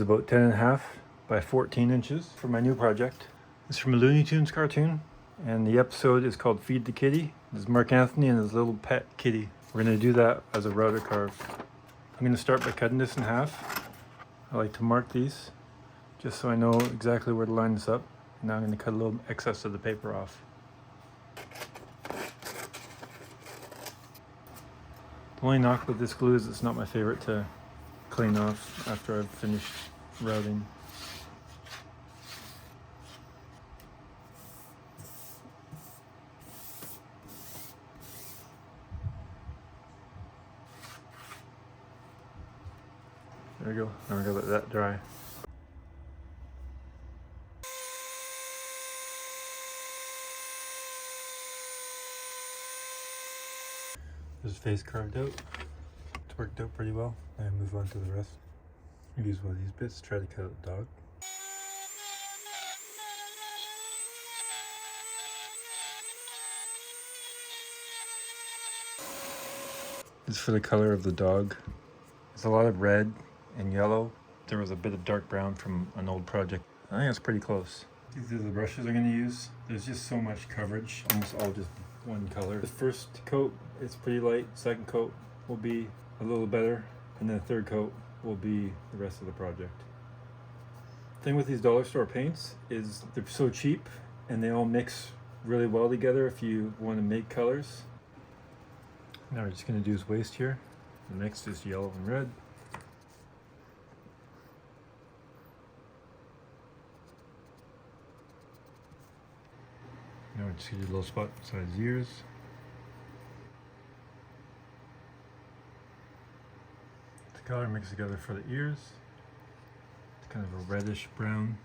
about 10.5 by 14 inches for my new project. It's from a Looney Tunes cartoon, and the episode is called Feed the Kitty. This is Mark Anthony and his little pet kitty. We're going to do that as a router carve. I'm going to start by cutting this in half. I like to mark these just so I know exactly where to line this up. Now I'm going to cut a little excess of the paper off. The only knock with this glue is it's not my favorite to clean off after I've finished routing. There we go. Now we're going to let that dry. There's his face carved out. It's worked out pretty well. I move on to the rest. Use one of these bits to try to cut out the dog. This is for the color of the dog. There's a lot of red and yellow. There was a bit of dark brown from an old project. I think that's pretty close. These are the brushes I'm going to use. There's just so much coverage, almost all just one color. The first coat is pretty light. Second coat will be a little better, and then the third coat will be the rest of the project. The thing with these dollar store paints is they're so cheap and they all mix really well together if you want to make colors. Now we're just going to do his waist here. The next is yellow and red. Now we're just going to do a little spot beside his ears. The color mixed together for the ears. It's kind of a reddish brown.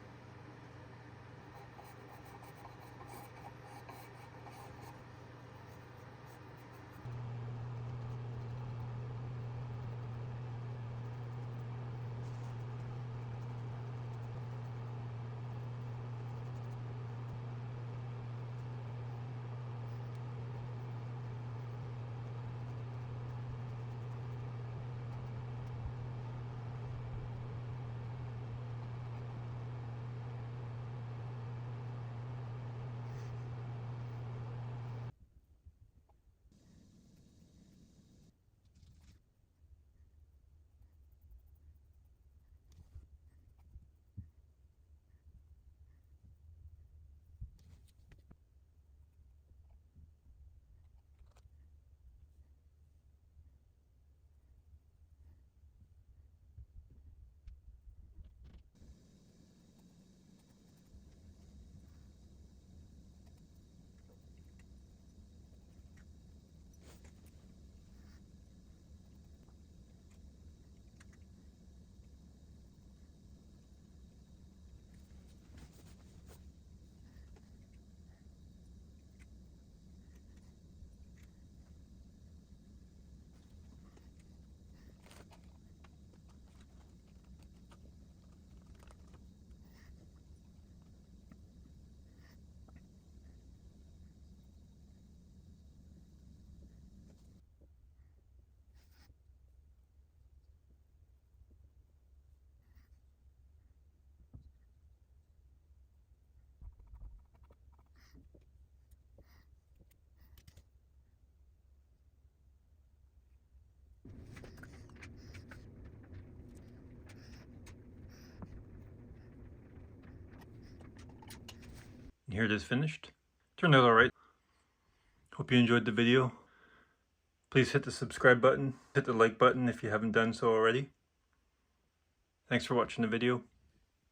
Here it is finished. Turned out alright. Hope you enjoyed the video. Please hit the subscribe button, hit the like button if you haven't done so already. Thanks for watching the video.